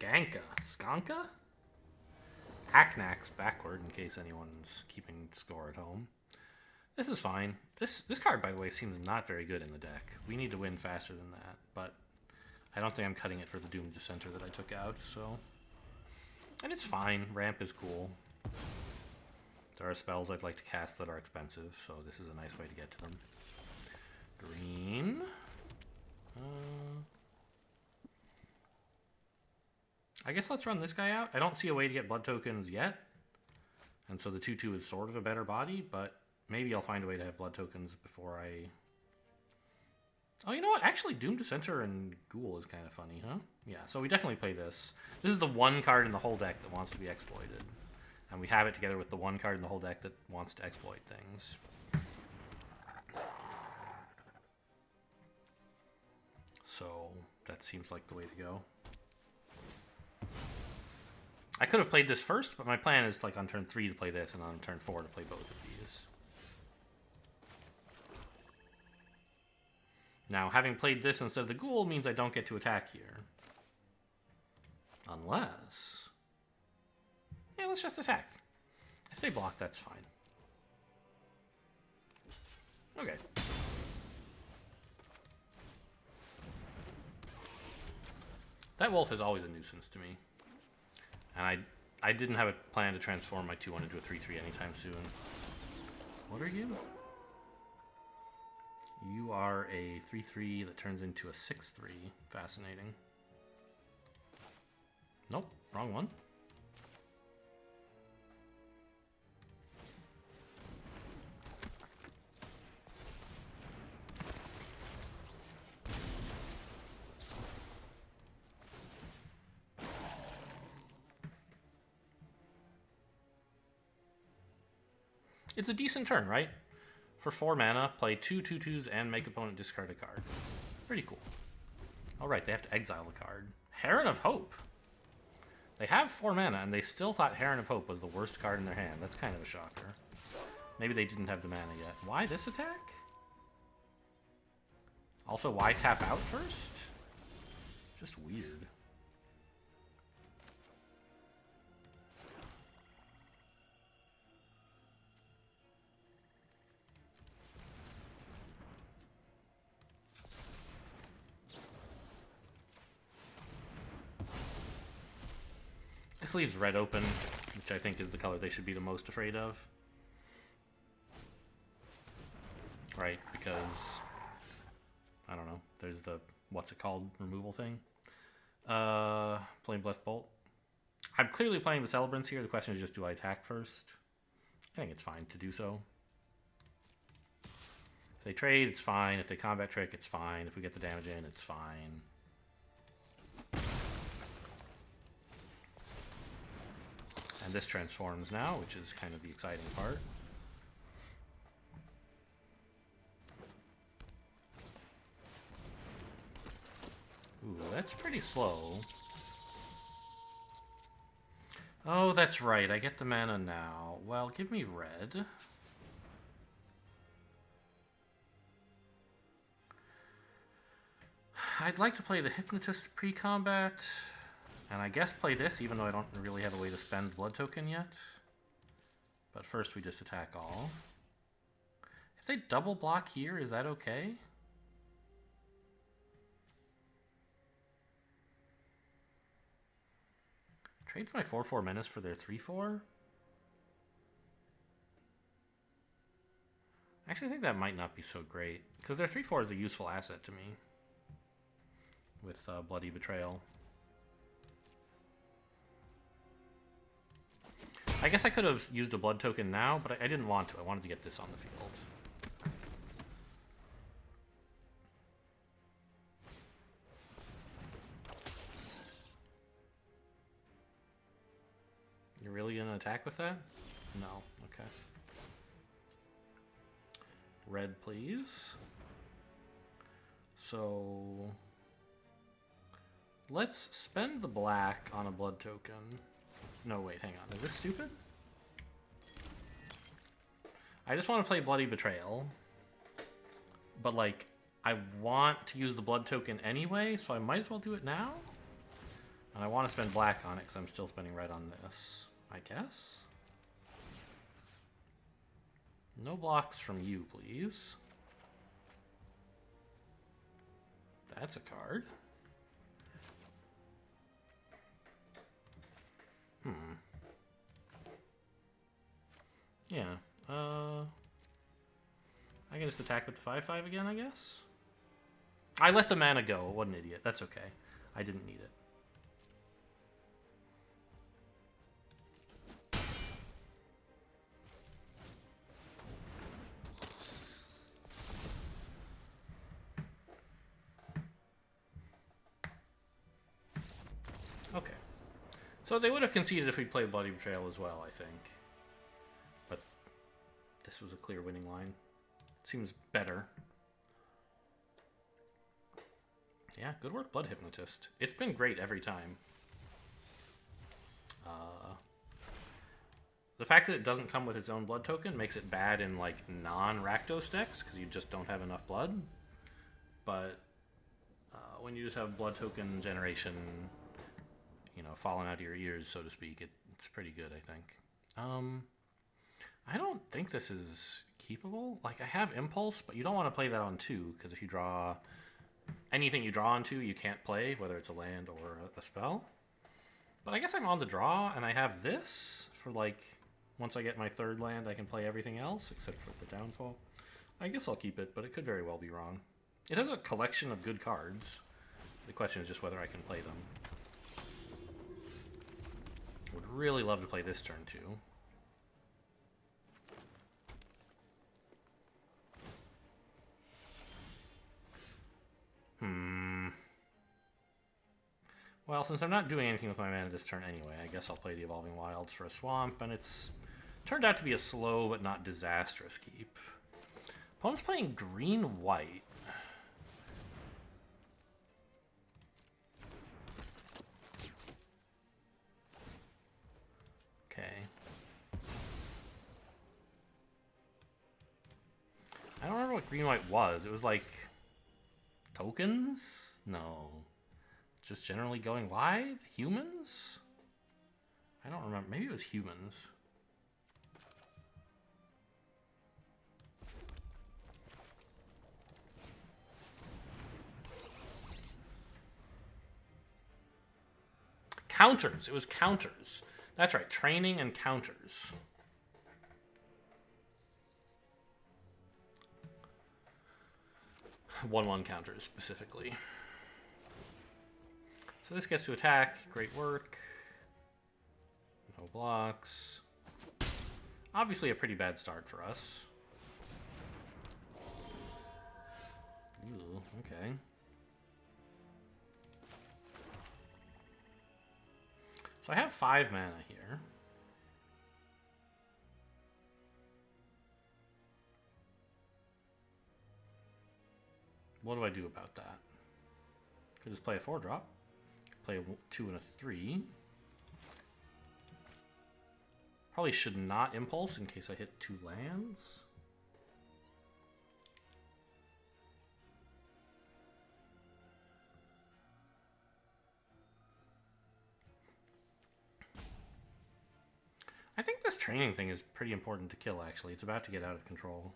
A: Skanka? Hacknack's backward, in case anyone's keeping score at home. This is fine. This card, by the way, seems not very good in the deck. We need to win faster than that, but I don't think I'm cutting it for the Doomed Dissenter that I took out, so... And it's fine. Ramp is cool. There are spells I'd like to cast that are expensive, so this is a nice way to get to them. Green. I guess let's run this guy out. I don't see a way to get blood tokens yet, and so the 2/2 is sort of a better body, but maybe I'll find a way to have blood tokens before I... Oh, you know what? Actually, Doomed Dissenter and Ghoul is kind of funny, huh? Yeah, so we definitely play this. This is the one card in the whole deck that wants to be exploited. And we have it together with the one card in the whole deck that wants to exploit things. So that seems like the way to go. I could have played this first, but my plan is like on turn 3 to play this and on turn 4 to play both of these. Now, having played this instead of the Ghoul means I don't get to attack here. Unless... Yeah, let's just attack. If they block, that's fine. Okay. That wolf is always a nuisance to me. And I didn't have a plan to transform my 2/1 into a 3/3 anytime soon. What are you? You are a 3/3 that turns into a 6/3. Fascinating. Nope, wrong one. It's a decent turn, right? For 4 mana, play 2 2/2s and make opponent discard a card. Pretty cool. Alright, they have to exile a card. Heron of Hope. They have 4 mana, and they still thought Heron of Hope was the worst card in their hand. That's kind of a shocker. Maybe they didn't have the mana yet. Why this attack? Also, why tap out first? Just weird. This leaves red open, which I think is the color they should be the most afraid of. Right, because... I don't know. There's the... What's it called? Removal thing? Playing Blessed Bolt. I'm clearly playing the Celebrants here. The question is just, do I attack first? I think it's fine to do so. If they trade, it's fine. If they combat trick, it's fine. If we get the damage in, it's fine. And this transforms now, which is kind of the exciting part. Ooh, that's pretty slow. Oh, that's right. I get the mana now. Well, give me red. I'd like to play the Hypnotist pre-combat. And I guess play this, even though I don't really have a way to spend blood token yet. But first we just attack all. If they double block here, is that okay? Trades my 4/4 menace for their 3/4? I actually think that might not be so great, because their 3/4 is a useful asset to me. With Bloody Betrayal. I guess I could have used a blood token now, but I didn't want to. I wanted to get this on the field. You're really going to attack with that? No. Okay. Red, please. So... let's spend the black on a blood token. No, wait, hang on. Is this stupid? I just want to play Bloody Betrayal. But, like, I want to use the blood token anyway, so I might as well do it now? And I want to spend black on it because I'm still spending red on this, I guess. No blocks from you, please. That's a card. Yeah. I can just attack with the 5/5 again, I guess? I let the mana go. What an idiot. That's okay. I didn't need it. Okay. So they would have conceded if we played Bloody Betrayal as well, I think. But this was a clear winning line. Seems better. Yeah, good work, Blood Hypnotist. It's been great every time. The fact that it doesn't come with its own blood token makes it bad in, like, non-Rakdos decks, because you just don't have enough blood. But when you just have blood token generation, you know, falling out of your ears, so to speak, it's pretty good, I think. I don't think this is keepable. Like, I have Impulse, but you don't want to play that on 2, because if you draw... anything you draw on 2, you can't play, whether it's a land or a spell. But I guess I'm on the draw, and I have this for, like... once I get my 3rd land, I can play everything else, except for the Downfall. I guess I'll keep it, but it could very well be wrong. It has a collection of good cards. The question is just whether I can play them. Would really love to play this turn, too. Well, since I'm not doing anything with my mana this turn anyway, I guess I'll play the Evolving Wilds for a swamp, and it's turned out to be a slow but not disastrous keep. Opponent's playing green-white. Okay. I don't remember what green-white was. It was like... tokens? No. Just generally going wide? Humans? I don't remember. Maybe it was humans. Counters. It was counters. That's right. Training and counters. One counters specifically. So this gets to attack. Great work. No blocks. Obviously a pretty bad start for us. Ooh, okay. So I have 5 mana here. What do I do about that? Could just play a 4-drop. Play a 2 and a 3. Probably should not Impulse in case I hit 2 lands. I think this training thing is pretty important to kill, actually. It's about to get out of control.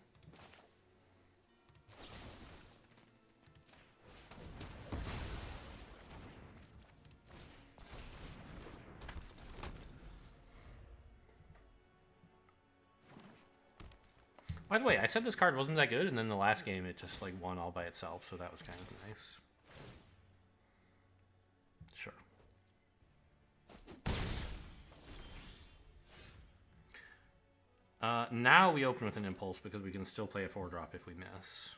A: By the way, I said this card wasn't that good, and then the last game it just like won all by itself, so that was kind of nice. Sure. Now we open with an Impulse because we can still play a 4-drop if we miss.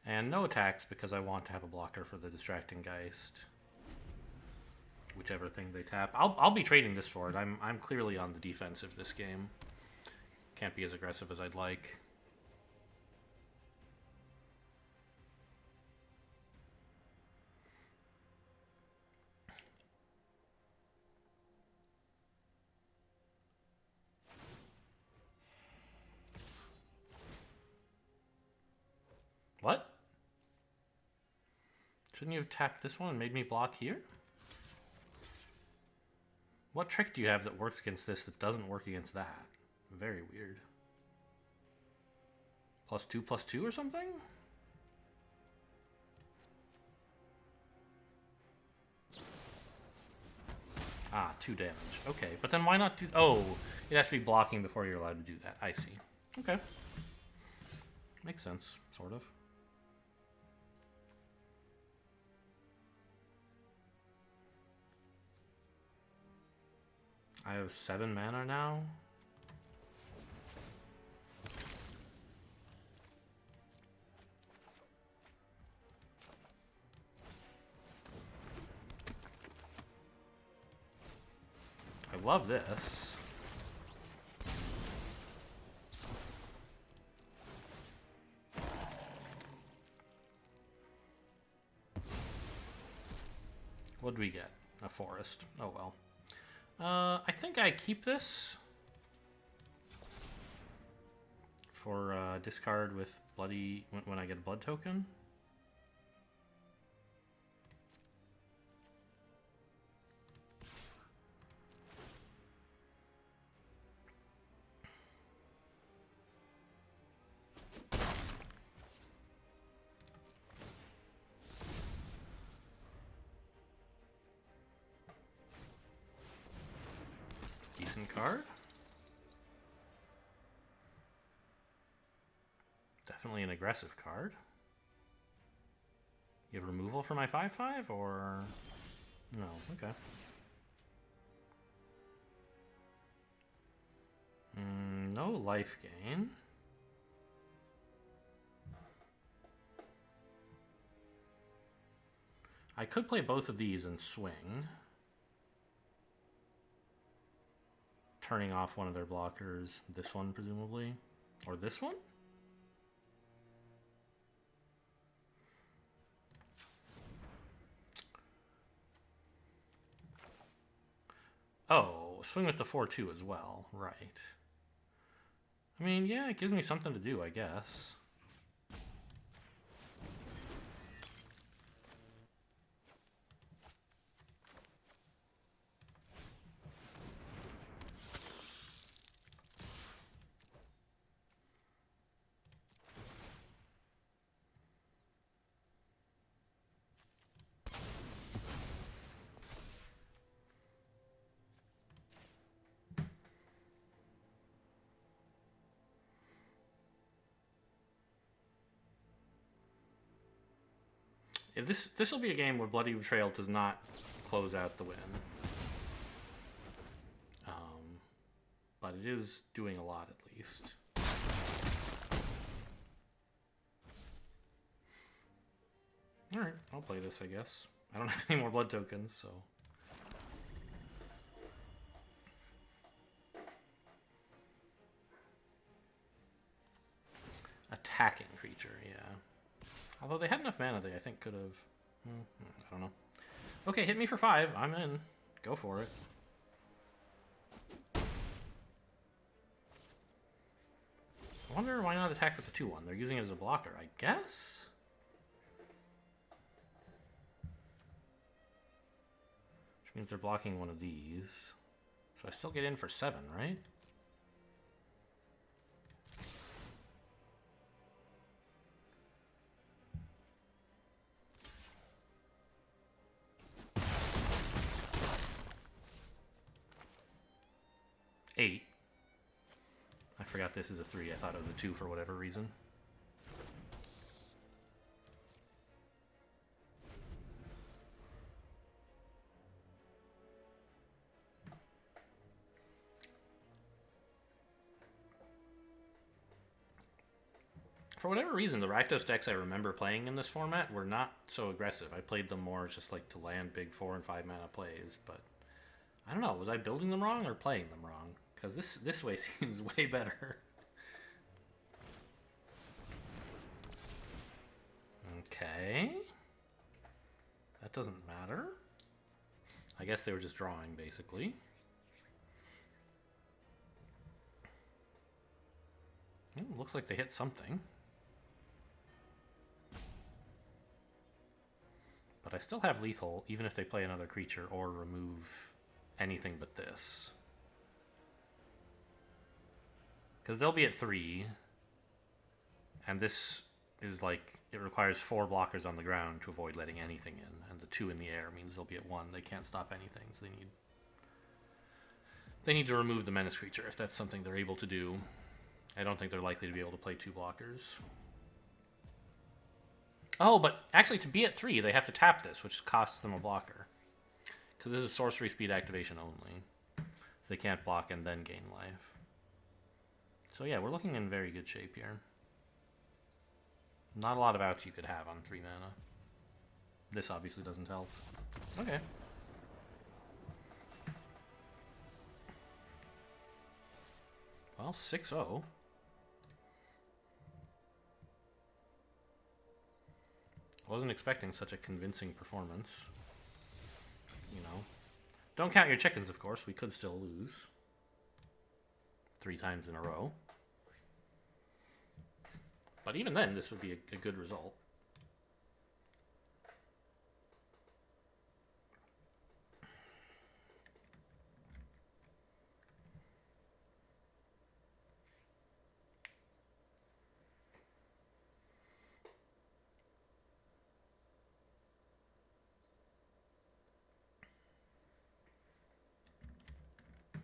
A: And no attacks because I want to have a blocker for the Distracting Geist. Whichever thing they tap. I'll be trading this for it. I'm clearly on the defensive this game. Can't be as aggressive as I'd like. What? Shouldn't you have tapped this one and made me block here? What trick do you have that works against this that doesn't work against that? Very weird. +2/+2 or something? Ah, 2 damage. Okay, but then why not do... Oh, it has to be blocking before you're allowed to do that. I see. Okay. Makes sense, sort of. I have 7 mana now. I love this. What did we get? A forest. Oh well. I think I keep this for discard with bloody when I get a blood token. Decent card. Definitely an aggressive card. You have removal for my 5/5 or no? Okay. No life gain. I could play both of these and swing. Turning off one of their blockers. This one, presumably. Or this one? Oh, swing with the 4/2 as well. Right. I mean, yeah, it gives me something to do, I guess. If this will be a game where Bloody Betrayal does not close out the win. But it is doing a lot at least. Alright, I'll play this, I guess. I don't have any more blood tokens, so... Attacking creature, yeah. Although they had enough mana, they I think could have... I don't know. Okay, hit me for 5. I'm in. Go for it. I wonder why not attack with the 2/1. They're using it as a blocker, I guess? Which means they're blocking one of these. So I still get in for 7, right? Eight. I forgot this is a 3. I thought it was a 2 for whatever reason. For whatever reason, the Rakdos decks I remember playing in this format were not so aggressive. I played them more just like to land big 4 and 5 mana plays, but I don't know, was I building them wrong or playing them wrong? Because this way seems way better. Okay. That doesn't matter. I guess they were just drawing, basically. Looks like they hit something. But I still have lethal, even if they play another creature or remove anything but this. Because they'll be at 3. And this is like, it requires 4 blockers on the ground to avoid letting anything in. And the 2 in the air means they'll be at 1. They can't stop anything, so they need to remove the menace creature if that's something they're able to do. I don't think they're likely to be able to play 2 blockers. Oh, but actually to be at 3, they have to tap this, which costs them a blocker. Because this is sorcery speed activation only. So they can't block and then gain life. So yeah, we're looking in very good shape here. Not a lot of outs you could have on 3 mana. This obviously doesn't help. Okay. Well, 6-0. Wasn't expecting such a convincing performance. You know. Don't count your chickens, of course. We could still lose. 3 times in a row. But even then, this would be a good result.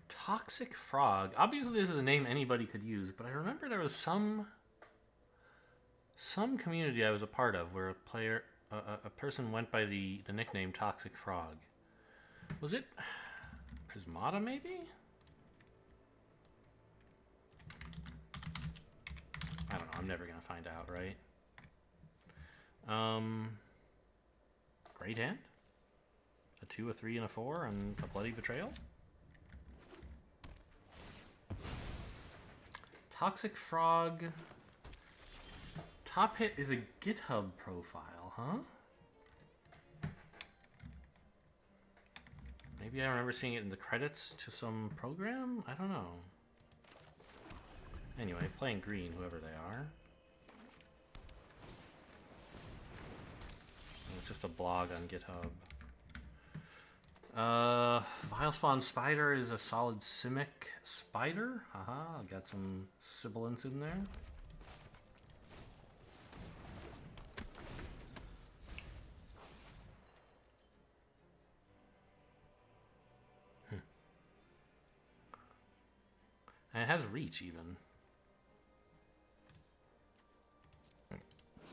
A: Toxic Frog. Obviously, this is a name anybody could use, but I remember there was some community I was a part of where a person went by the nickname Toxic Frog. Was it Prismata, maybe? I don't know. I'm never gonna find out, right? Great hand. A 2, a 3, and a 4, and a Bloody Betrayal. Toxic Frog. Top hit is a GitHub profile, huh? Maybe I remember seeing it in the credits to some program? I don't know. Anyway, playing green, whoever they are. It's just a blog on GitHub. Vilespawn Spider is a solid Simic Spider. Haha, got some sibilance in there. And it has reach, even.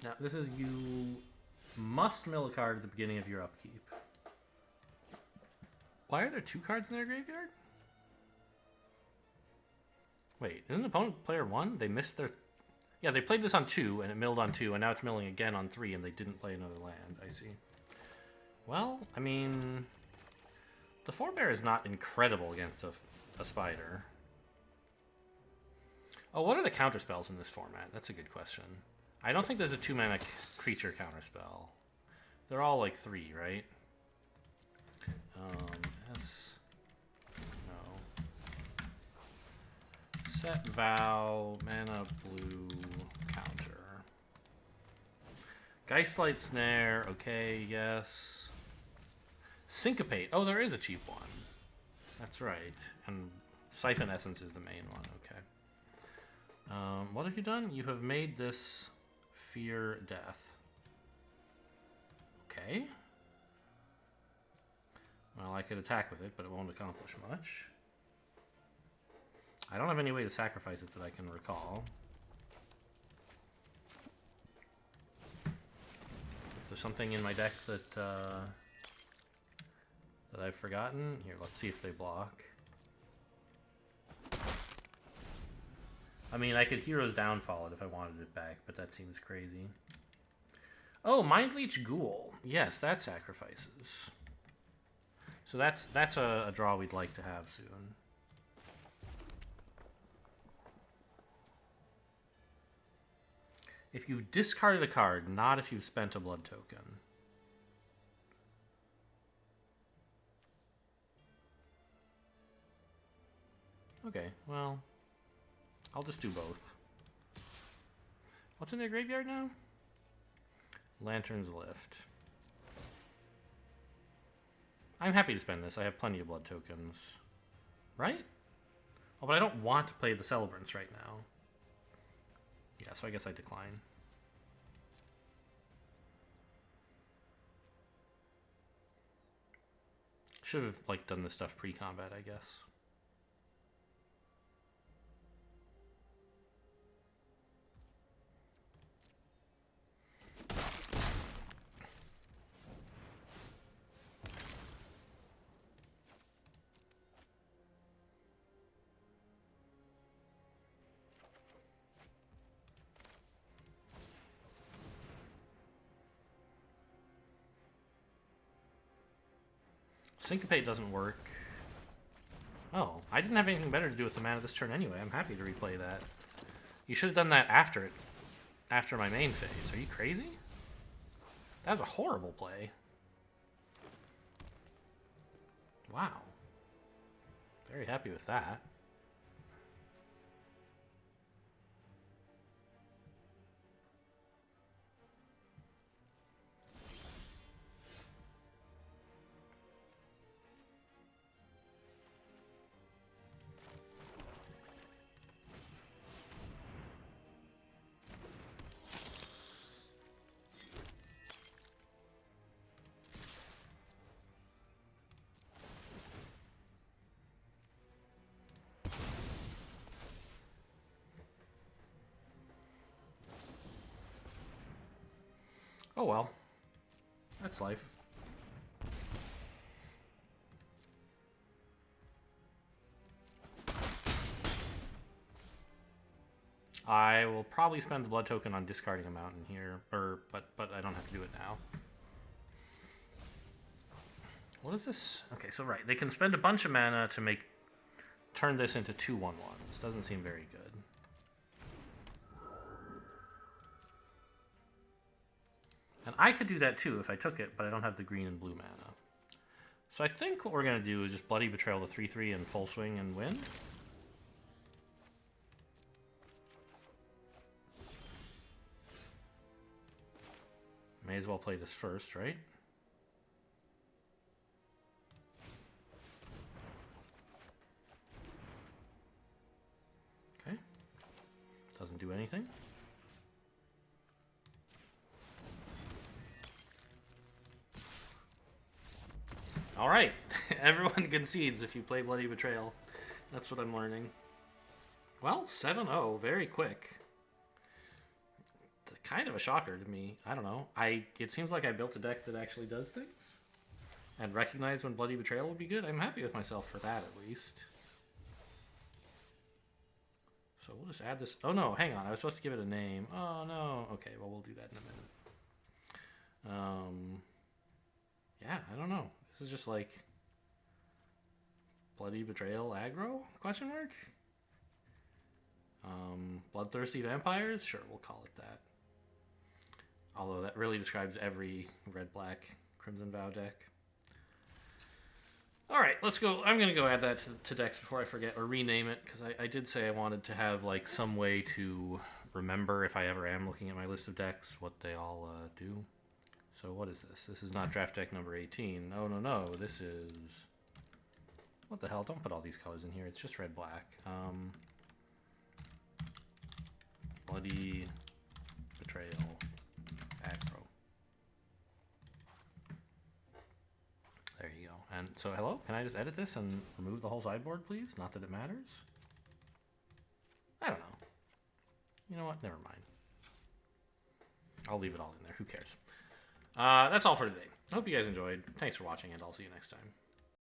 A: Now, this is you must mill a card at the beginning of your upkeep. Why are there 2 cards in their graveyard? Wait, isn't opponent player 1? They missed their... Yeah, they played this on 2, and it milled on 2, and now it's milling again on 3, and they didn't play another land. I see. Well, I mean... The forebear is not incredible against a spider. Oh, what are the counterspells in this format? That's a good question. I don't think there's a 2-mana creature counterspell. They're all like 3, right? No. Set VOW, mana blue, counter. Geistlight Snare, okay, yes. Syncopate, oh, there is a cheap one. That's right. And Siphon Essence is the main one, okay. What have you done? You have made this fear death. Okay. Well, I could attack with it, but it won't accomplish much. I don't have any way to sacrifice it that I can recall. Is there something in my deck that that I've forgotten? Here, let's see if they block. I mean, I could Hero's Downfall it if I wanted it back, but that seems crazy. Oh, Mind Leech Ghoul. Yes, that sacrifices. So that's a draw we'd like to have soon. If you've discarded a card, not if you've spent a blood token. Okay, well, I'll just do both. What's in their graveyard now? Lantern's Lift. I'm happy to spend this. I have plenty of blood tokens. Right? Oh, but I don't want to play the Celebrants right now. Yeah, so I guess I decline. Should have, like, done this stuff pre-combat, I guess. Syncopate doesn't work. Oh, I didn't have anything better to do with the mana this turn anyway. I'm happy to replay that. You should have done that after my main phase. Are you crazy? That was a horrible play. Wow. Very happy with that. Oh well. That's life. I will probably spend the blood token on discarding a mountain here, but I don't have to do it now. What is this? Okay, so right, they can spend a bunch of mana to turn this into 2/1/1s. Doesn't seem very good. And I could do that too if I took it, but I don't have the green and blue mana. So I think what we're going to do is just Bloody Betrayal the 3/3 and full swing and win. May as well play this first, right? Okay. Doesn't do anything. Alright, everyone concedes if you play Bloody Betrayal. That's what I'm learning. Well, 7-0, very quick. It's kind of a shocker to me. I don't know. It seems like I built a deck that actually does things. And recognized when Bloody Betrayal would be good. I'm happy with myself for that, at least. So we'll just add this. Oh no, hang on. I was supposed to give it a name. Oh no. Okay, well we'll do that in a minute. Yeah, I don't know. This is just like Bloody Betrayal aggro? Question mark? Bloodthirsty vampires? Sure, we'll call it that. Although that really describes every red-black Crimson Vow deck. Alright, let's go. I'm going to go add that to decks before I forget, or rename it, because I did say I wanted to have like some way to remember, if I ever am looking at my list of decks, what they all do. So what is this? This is not draft deck number 18. No, no, no. This is... What the hell? Don't put all these colors in here. It's just red-black. Bloody Betrayal aggro. There you go. And so, hello? Can I just edit this and remove the whole sideboard, please? Not that it matters. I don't know. You know what? Never mind. I'll leave it all in there. Who cares? That's all for today. I hope you guys enjoyed. Thanks for watching, and I'll see you next time.